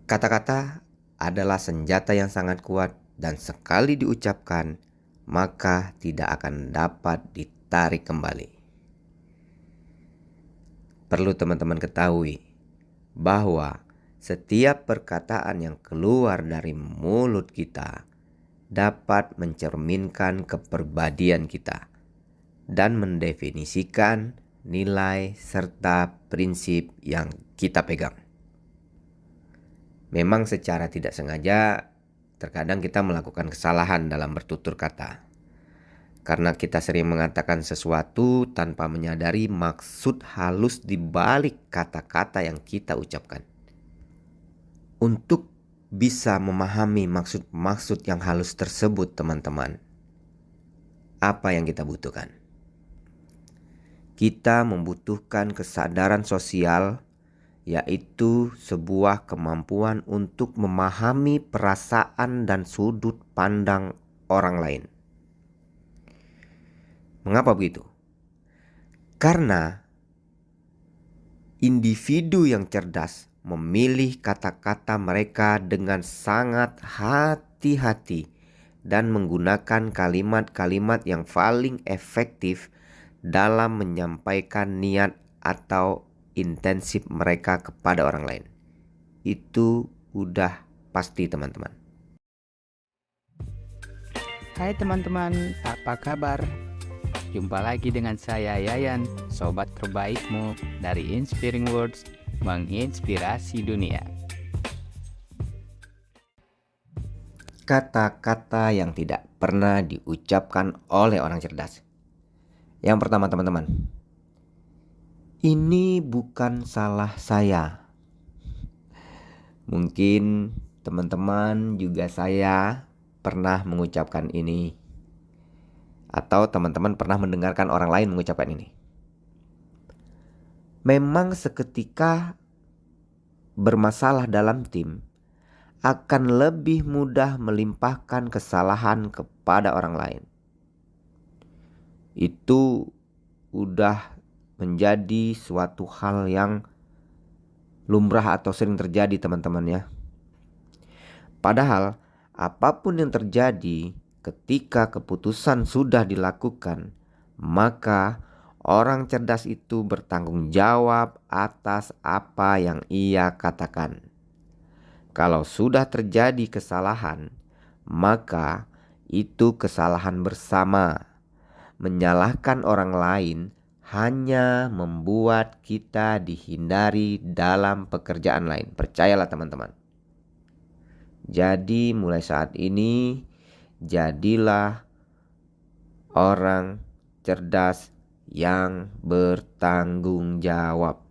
Kata-kata adalah senjata yang sangat kuat dan sekali diucapkan, maka tidak akan dapat ditarik kembali. Perlu teman-teman ketahui bahwa setiap perkataan yang keluar dari mulut kita dapat mencerminkan kepribadian kita dan mendefinisikan nilai serta prinsip yang kita pegang. Memang secara tidak sengaja terkadang kita melakukan kesalahan dalam bertutur kata, karena kita sering mengatakan sesuatu tanpa menyadari maksud halus di balik kata-kata yang kita ucapkan. Untuk bisa memahami maksud-maksud yang halus tersebut, teman-teman, apa yang kita butuhkan? Kita membutuhkan kesadaran sosial, yaitu sebuah kemampuan untuk memahami perasaan dan sudut pandang orang lain. Mengapa begitu? Karena individu yang cerdas memilih kata-kata mereka dengan sangat hati-hati dan menggunakan kalimat-kalimat yang paling efektif dalam menyampaikan niat atau intensif mereka kepada orang lain. Itu udah pasti, teman-teman. Hai teman-teman, apa kabar? Jumpa lagi dengan saya Yayan, sobat terbaikmu dari Inspiring Words, menginspirasi dunia. Kata-kata yang tidak pernah diucapkan oleh orang cerdas. Yang pertama, teman-teman, ini bukan salah saya. Mungkin teman-teman juga saya pernah mengucapkan ini, atau teman-teman pernah mendengarkan orang lain mengucapkan ini. Memang seketika bermasalah dalam tim akan lebih mudah melimpahkan kesalahan kepada orang lain. Itu udah menjadi suatu hal yang lumrah atau sering terjadi, teman-teman ya. Padahal apapun yang terjadi ketika keputusan sudah dilakukan, maka orang cerdas itu bertanggung jawab atas apa yang ia katakan. Kalau sudah terjadi kesalahan, maka itu kesalahan bersama. Menyalahkan orang lain hanya membuat kita dihindari dalam pekerjaan lain. Percayalah, teman-teman. Jadi mulai saat ini, jadilah orang cerdas yang bertanggung jawab.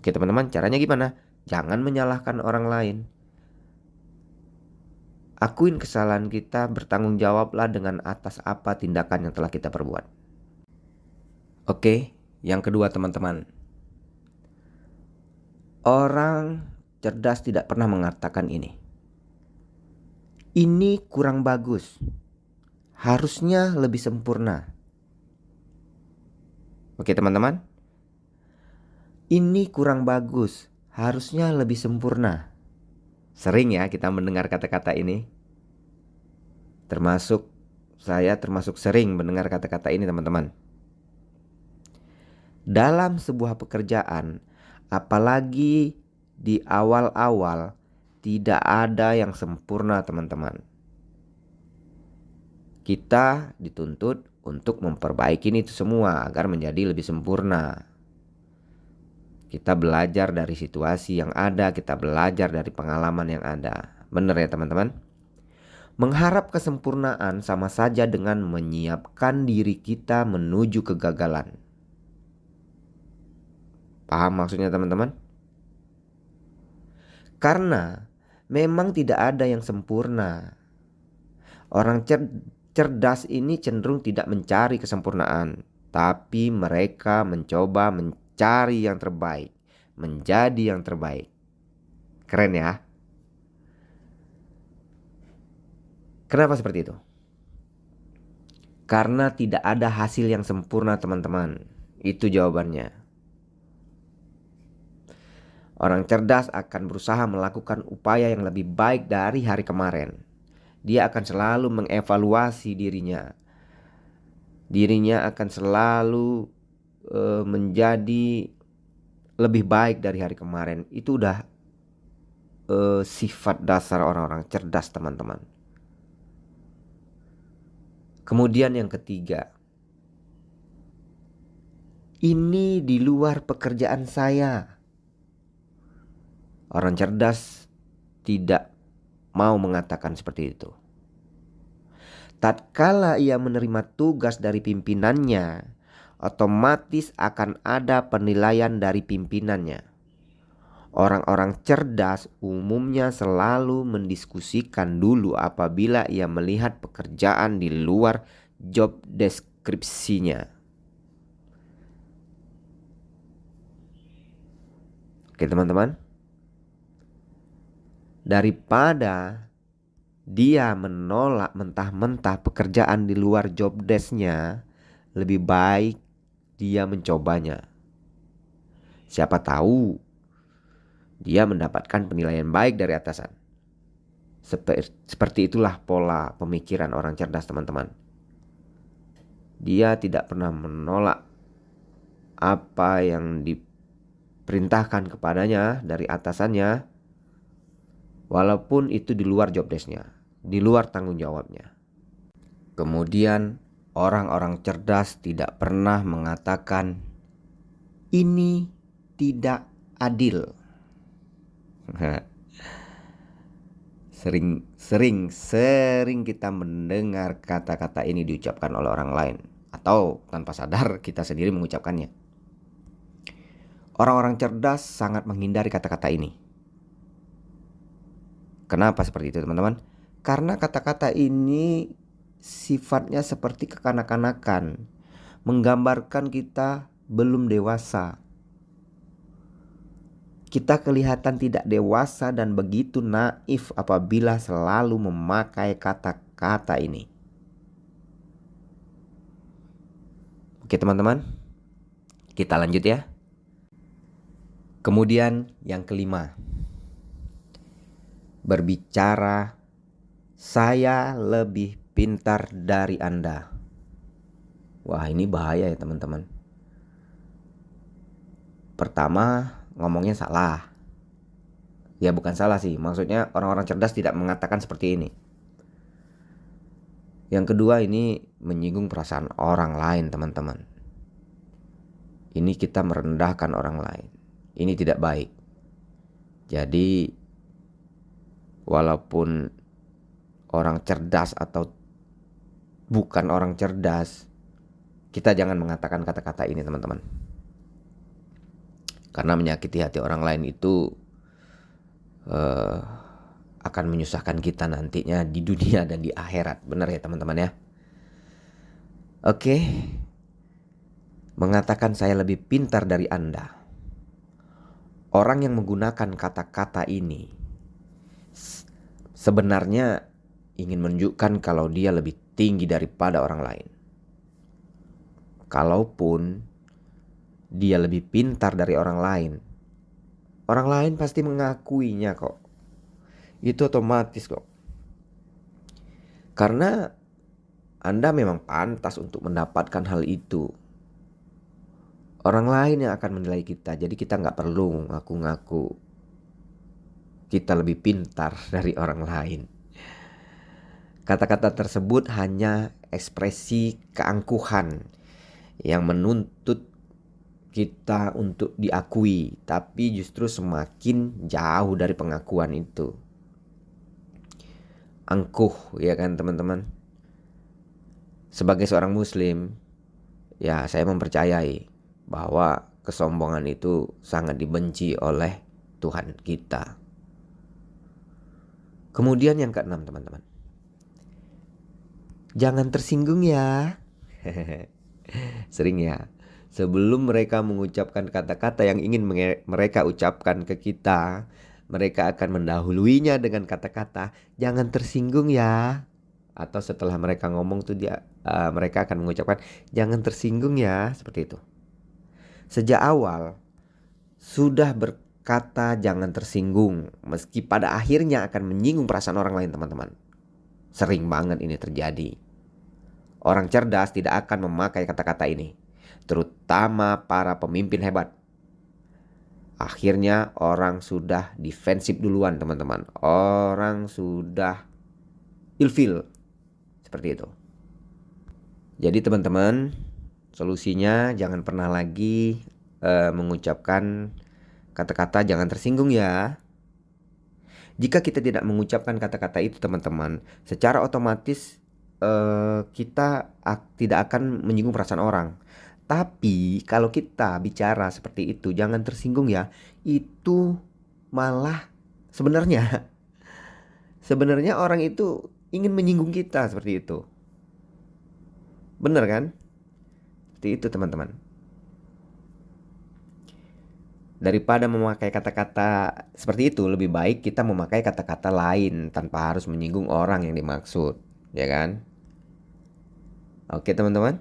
Oke teman-teman, caranya gimana? Jangan menyalahkan orang lain. Akuin kesalahan kita, bertanggung jawablah dengan atas apa tindakan yang telah kita perbuat. Oke, yang kedua teman-teman. Orang cerdas tidak pernah mengatakan ini. Ini kurang bagus. Harusnya lebih sempurna. Oke teman-teman. Ini kurang bagus. Harusnya lebih sempurna. Sering ya kita mendengar kata-kata ini. Saya termasuk sering mendengar kata-kata ini, teman-teman. Dalam sebuah pekerjaan, apalagi di awal-awal, tidak ada yang sempurna, teman-teman. Kita dituntut untuk memperbaiki itu semua agar menjadi lebih sempurna. Kita belajar dari situasi yang ada, kita belajar dari pengalaman yang ada. Benar ya teman-teman? Mengharap kesempurnaan sama saja dengan menyiapkan diri kita menuju kegagalan. Paham maksudnya teman-teman? Karena memang tidak ada yang sempurna. Orang cerdas ini cenderung tidak mencari kesempurnaan, tapi mereka mencoba mencari yang terbaik, menjadi yang terbaik. Keren ya? Kenapa seperti itu? Karena tidak ada hasil yang sempurna, teman-teman. Itu jawabannya. Orang cerdas akan berusaha melakukan upaya yang lebih baik dari hari kemarin. Dia akan selalu mengevaluasi dirinya. Dirinya akan selalu menjadi lebih baik dari hari kemarin. Itu udah sifat dasar orang-orang cerdas, teman-teman. Kemudian yang ketiga, ini di luar pekerjaan saya. Orang cerdas tidak mau mengatakan seperti itu. Tatkala ia menerima tugas dari pimpinannya, otomatis akan ada penilaian dari pimpinannya. Orang-orang cerdas umumnya selalu mendiskusikan dulu apabila ia melihat pekerjaan di luar job deskripsinya. Oke, teman-teman. Daripada dia menolak mentah-mentah pekerjaan di luar job desk-nya, lebih baik dia mencobanya. Siapa tahu dia mendapatkan penilaian baik dari atasan. Seperti itulah pola pemikiran orang cerdas, teman-teman. Dia tidak pernah menolak apa yang diperintahkan kepadanya dari atasannya, walaupun itu di luar job desk-nya, di luar tanggung jawabnya. Kemudian orang-orang cerdas tidak pernah mengatakan ini tidak adil. Sering kita mendengar kata-kata ini diucapkan oleh orang lain, atau tanpa sadar kita sendiri mengucapkannya. Orang-orang cerdas sangat menghindari kata-kata ini. Kenapa seperti itu, teman-teman? Karena kata-kata ini sifatnya seperti kekanak-kanakan, menggambarkan kita belum dewasa. Kita kelihatan tidak dewasa dan begitu naif apabila selalu memakai kata-kata ini. Oke, teman-teman, kita lanjut ya. Kemudian yang kelima, berbicara, saya lebih pintar dari Anda. Wah, ini bahaya ya, teman-teman. Pertama, ngomongnya salah. Ya, bukan salah sih, maksudnya orang-orang cerdas tidak mengatakan seperti ini. Yang kedua, ini menyinggung perasaan orang lain, teman-teman. Ini kita merendahkan orang lain. Ini tidak baik. Jadi walaupun orang cerdas atau bukan orang cerdas, kita jangan mengatakan kata-kata ini, teman-teman. Karena menyakiti hati orang lain itu akan menyusahkan kita nantinya di dunia dan di akhirat. Benar ya, teman-teman ya? Oke. Mengatakan saya lebih pintar dari Anda. Orang yang menggunakan kata-kata ini sebenarnya ingin menunjukkan kalau dia lebih tinggi daripada orang lain. Kalaupun dia lebih pintar dari orang lain pasti mengakuinya kok. Itu otomatis kok. Karena Anda memang pantas untuk mendapatkan hal itu. Orang lain yang akan menilai kita. Jadi kita gak perlu ngaku-ngaku kita lebih pintar dari orang lain. Kata-kata tersebut hanya ekspresi keangkuhan yang menuntut kita untuk diakui, tapi justru semakin jauh dari pengakuan itu. Angkuh, ya kan, teman-teman? Sebagai seorang muslim, ya saya mempercayai bahwa kesombongan itu sangat dibenci oleh Tuhan kita. Kemudian yang keenam, teman-teman. Jangan tersinggung ya. Sering ya. Sebelum mereka mengucapkan kata-kata yang ingin mereka ucapkan ke kita, mereka akan mendahuluinya dengan kata-kata jangan tersinggung ya. Atau setelah mereka ngomong tuh mereka akan mengucapkan jangan tersinggung ya, seperti itu. Sejak awal sudah kata jangan tersinggung, meski pada akhirnya akan menyinggung perasaan orang lain, teman-teman. Sering banget ini terjadi. Orang cerdas tidak akan memakai kata-kata ini, terutama para pemimpin hebat. Akhirnya orang sudah defensif duluan, teman-teman. Orang sudah ilfil. Seperti itu. Jadi teman-teman, solusinya jangan pernah lagi mengucapkan kata-kata jangan tersinggung ya. Jika kita tidak mengucapkan kata-kata itu, teman-teman, secara otomatis kita tidak akan menyinggung perasaan orang. Tapi kalau kita bicara seperti itu, jangan tersinggung ya, itu malah sebenarnya orang itu ingin menyinggung kita seperti itu. Bener kan? Seperti itu, teman-teman. Daripada memakai kata-kata seperti itu, lebih baik kita memakai kata-kata lain tanpa harus menyinggung orang yang dimaksud, ya kan? Oke, teman-teman.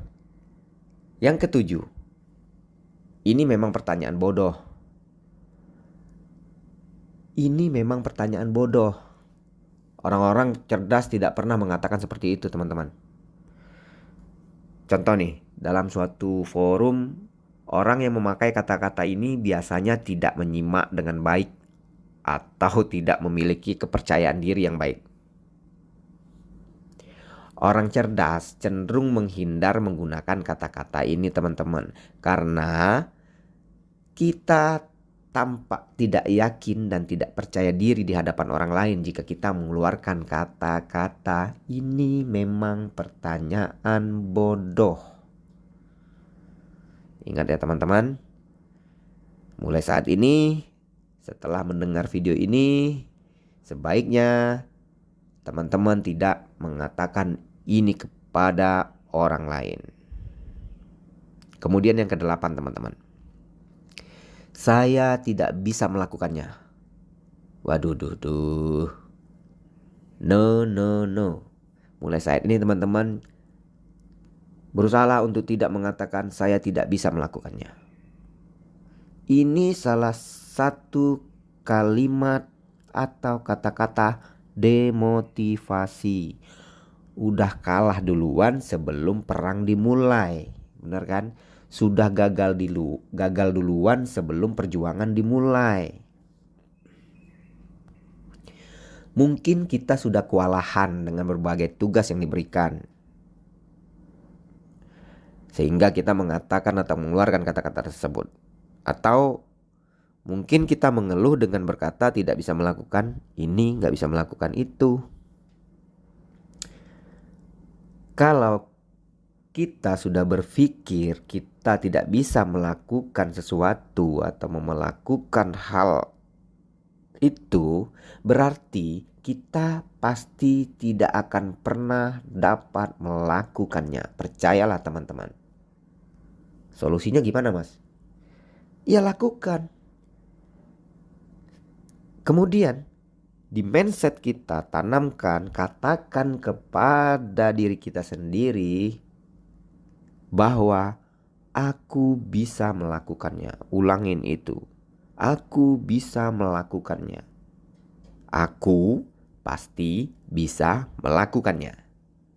Yang ketujuh, ini memang pertanyaan bodoh. Ini memang pertanyaan bodoh. Orang-orang cerdas tidak pernah mengatakan seperti itu, teman-teman. Contoh nih, dalam suatu forum, orang yang memakai kata-kata ini biasanya tidak menyimak dengan baik atau tidak memiliki kepercayaan diri yang baik. Orang cerdas cenderung menghindar menggunakan kata-kata ini, teman-teman, karena kita tampak tidak yakin dan tidak percaya diri di hadapan orang lain jika kita mengeluarkan kata-kata ini memang pertanyaan bodoh. Ingat ya, teman-teman. Mulai saat ini, setelah mendengar video ini, sebaiknya teman-teman tidak mengatakan ini kepada orang lain. Kemudian yang kedelapan, teman-teman. Saya tidak bisa melakukannya. Waduh. No. Mulai saat ini, teman-teman, berusahalah untuk tidak mengatakan saya tidak bisa melakukannya. Ini salah satu kalimat atau kata-kata demotivasi. Udah kalah duluan sebelum perang dimulai. Benar kan? Sudah gagal duluan sebelum perjuangan dimulai. Mungkin kita sudah kewalahan dengan berbagai tugas yang diberikan, sehingga kita mengatakan atau mengeluarkan kata-kata tersebut. Atau mungkin kita mengeluh dengan berkata tidak bisa melakukan ini, gak bisa melakukan itu. Kalau kita sudah berpikir kita tidak bisa melakukan sesuatu atau melakukan hal itu, berarti kita pasti tidak akan pernah dapat melakukannya. Percayalah, teman-teman. Solusinya gimana, Mas? Ya lakukan. Kemudian di mindset kita tanamkan, katakan kepada diri kita sendiri bahwa aku bisa melakukannya. Ulangin itu. Aku bisa melakukannya. Aku pasti bisa melakukannya.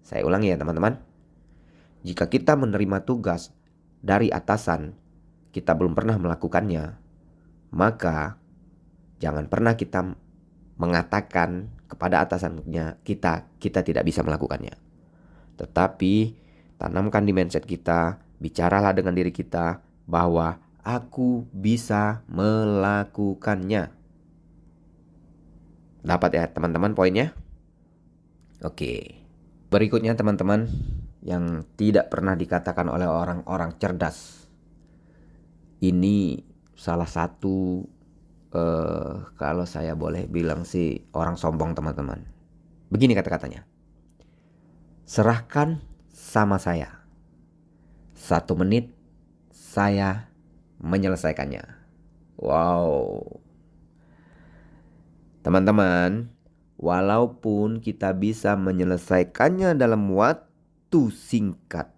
Saya ulangi ya, teman-teman. Jika kita menerima tugas dari atasan, kita belum pernah melakukannya, maka jangan pernah kita mengatakan kepada atasannya kita tidak bisa melakukannya. Tetapi tanamkan di mindset kita, bicaralah dengan diri kita bahwa aku bisa melakukannya. Dapat ya, teman-teman, poinnya? Oke. Berikutnya, teman-teman, yang tidak pernah dikatakan oleh orang-orang cerdas. Ini salah satu kalau saya boleh bilang sih orang sombong, teman-teman. Begini kata-katanya. Serahkan sama saya. 1 menit saya menyelesaikannya. Wow. Teman-teman, walaupun kita bisa menyelesaikannya dalam waktu singkat,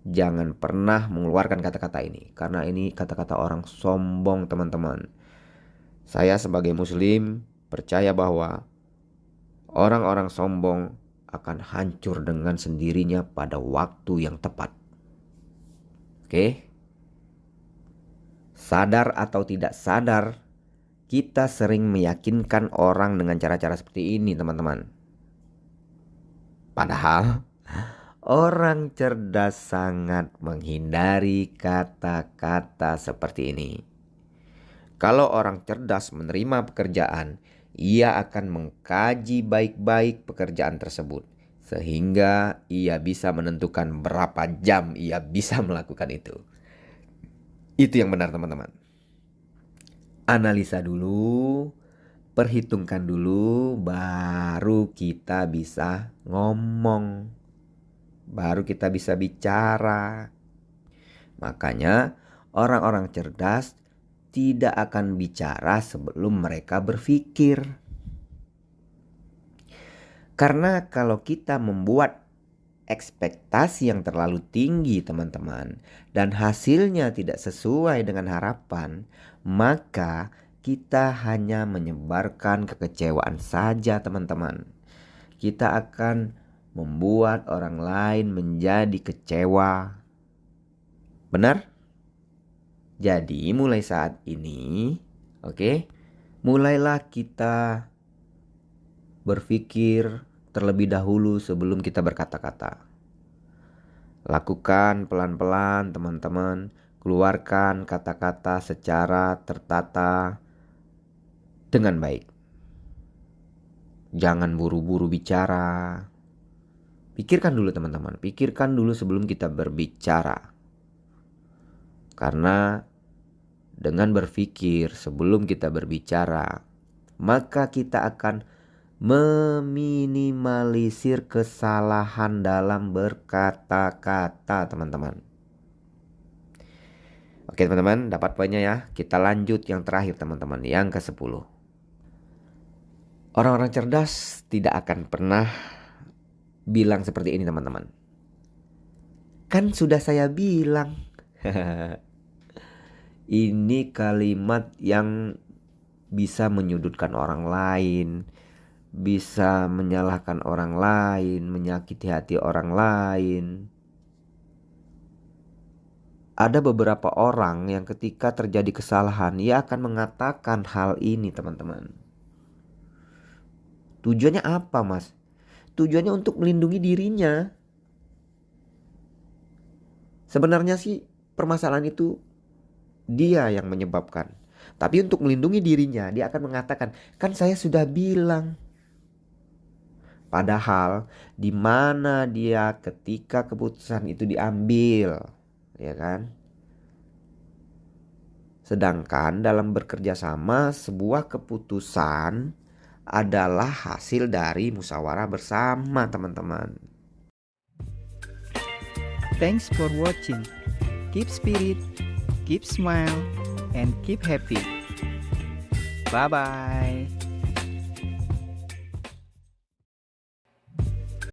jangan pernah mengeluarkan kata-kata ini, karena ini kata-kata orang sombong, teman-teman. Saya sebagai muslim percaya bahwa orang-orang sombong akan hancur dengan sendirinya pada waktu yang tepat. Oke? Sadar atau tidak sadar, kita sering meyakinkan orang dengan cara-cara seperti ini, teman-teman. Padahal orang cerdas sangat menghindari kata-kata seperti ini. Kalau orang cerdas menerima pekerjaan, ia akan mengkaji baik-baik pekerjaan tersebut, sehingga ia bisa menentukan berapa jam ia bisa melakukan itu. Itu yang benar, teman-teman. Analisa dulu, perhitungkan dulu, baru kita bisa ngomong, baru kita bisa bicara. Makanya orang-orang cerdas tidak akan bicara sebelum mereka berpikir. Karena kalau kita membuat ekspektasi yang terlalu tinggi, teman-teman, dan hasilnya tidak sesuai dengan harapan, maka kita hanya menyebarkan kekecewaan saja, teman-teman. Kita akan membuat orang lain menjadi kecewa. Benar? Jadi mulai saat ini, mulailah kita berpikir terlebih dahulu sebelum kita berkata-kata. Lakukan pelan-pelan, teman-teman. Keluarkan kata-kata secara tertata dengan baik. Jangan buru-buru bicara. Pikirkan dulu, teman-teman. Pikirkan dulu sebelum kita berbicara. Karena dengan berpikir sebelum kita berbicara, maka kita akan meminimalisir kesalahan dalam berkata-kata, teman-teman. Oke, teman-teman, dapat poinnya ya. Kita lanjut yang terakhir, teman-teman, yang ke-10. Orang-orang cerdas tidak akan pernah bilang seperti ini, teman-teman. Kan sudah saya bilang. Ini kalimat yang bisa menyudutkan orang lain, bisa menyalahkan orang lain, menyakiti hati orang lain. Ada beberapa orang yang ketika terjadi kesalahan, ia akan mengatakan hal ini, teman-teman. Tujuannya apa, Mas? Tujuannya untuk melindungi dirinya. Sebenarnya sih permasalahan itu dia yang menyebabkan. Tapi untuk melindungi dirinya, dia akan mengatakan, kan saya sudah bilang. Padahal di mana dia ketika keputusan itu diambil, ya kan? Sedangkan dalam bekerja sama, sebuah keputusan adalah hasil dari musyawarah bersama, teman-teman. Thanks for watching. Keep spirit, keep smile, and keep happy. Bye-bye.